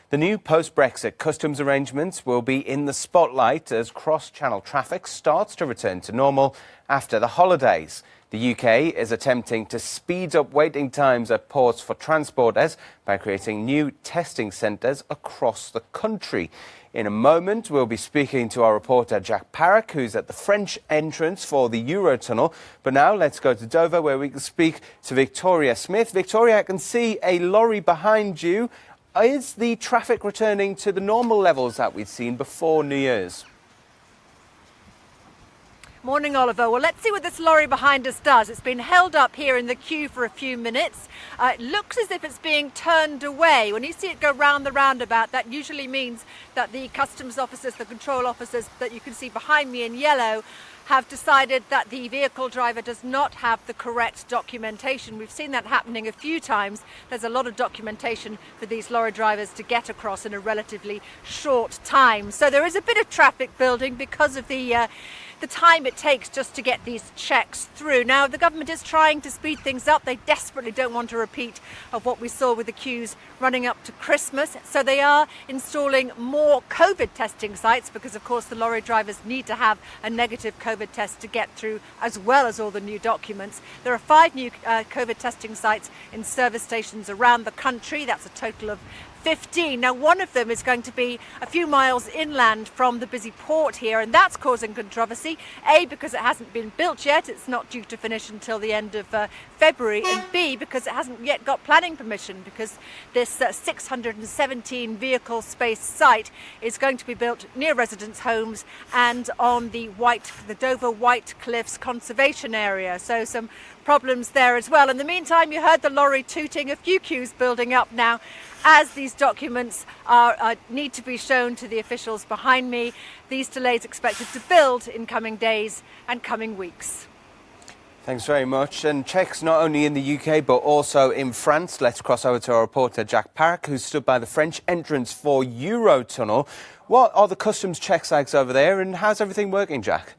The new post-Brexit customs arrangements will be in the spotlight as cross-channel traffic starts to return to normal after the holidays. The UK is attempting to speed up waiting times at ports for transporters by creating new testing centres across the country. In a moment, we'll be speaking to our reporter Jack Parrock, who's at the French entrance for the Eurotunnel. But now let's go to Dover, where we can speak to Victoria Smith. Victoria, I can see a lorry behind you. Is the traffic returning to the normal levels that we'd seen before New Year's? Morning, Oliver. Well, let's see what this lorry behind us does. It's been held up here in the queue for a few minutes. It looks as if it's being turned away. When you see it go round the roundabout, that usually means that the customs officers, the control officers that you can see behind me in yellow, have decided that the vehicle driver does not have the correct documentation. We've seen that happening a few times. There's a lot of documentation for these lorry drivers to get across in a relatively short time. So there is a bit of traffic building because of the time it takes just to get these checks through. Now, the government is trying to speed things up. They desperately don't want a repeat of what we saw with the queues running up to Christmas. So they are installing more COVID testing sites because, of course, the lorry drivers need to have a negative COVID test to get through, as well as all the new documents. There are 5 new COVID testing sites in service stations around the country. That's a total of 15. Now, one of them is going to be a few miles inland from the busy port here, and that's causing controversy. A, because it hasn't been built yet. It's not due to finish until the end of February. And B, because it hasn't yet got planning permission, because this 617 vehicle space site is going to be built near residents' homes and on the Dover White Cliffs conservation area. So some problems there as well. In the meantime, you heard the lorry tooting, a few queues building up now as these documents need to be shown to the officials behind me. These delays expected to build in coming days and coming weeks. Thanks very much. And checks not only in the UK but also in France. Let's cross over to our reporter Jack Parrock, who stood by the French entrance for Eurotunnel. What are the customs check sites over there, and how's everything working, Jack?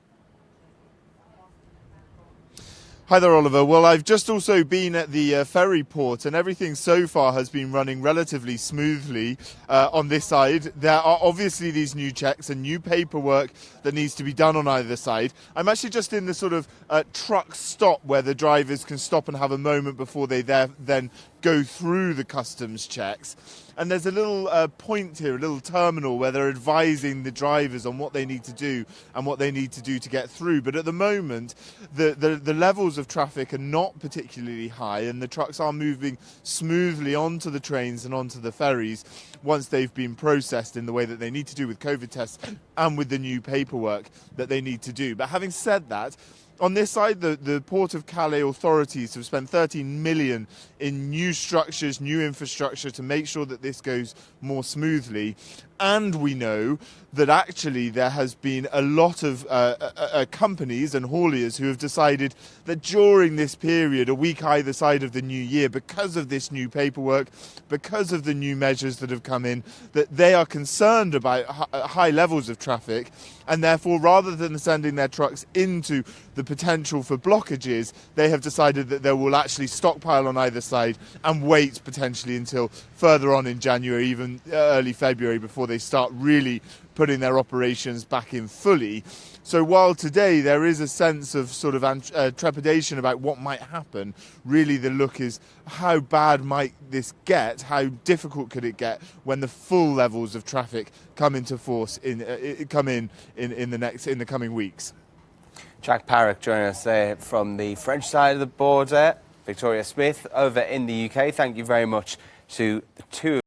Hi there, Oliver. Well, I've just also been at the ferry port, and everything so far has been running relatively smoothly on this side. There are obviously these new checks and new paperwork that needs to be done on either side. I'm actually just in the sort of truck stop where the drivers can stop and have a moment before they then go through the customs checks. And there's a little point here, a little terminal, where they're advising the drivers on what they need to do and what they need to do to get through. But at the moment, the levels of traffic are not particularly high, and the trucks are moving smoothly onto the trains and onto the ferries once they've been processed in the way that they need to do with COVID tests and with the new paperwork that they need to do. But having said that, on this side, the Port of Calais authorities have spent 13 million in new structures, new infrastructure to make sure that this goes more smoothly. And we know that actually there has been a lot of companies and hauliers who have decided that during this period, a week either side of the new year, because of this new paperwork, because of the new measures that have come in, that they are concerned about high levels of traffic, and therefore, rather than sending their trucks into the potential for blockages, they have decided that they will actually stockpile on either side and wait potentially until further on in January, even early February, before they start really putting their operations back in fully. So while today there is a sense of sort of trepidation about what might happen, really the look is how bad might this get, how difficult could it get when the full levels of traffic come into force in the coming weeks. Jack Parrock joining us there from the French side of the border. Victoria Smith over in the UK. Thank you very much to the two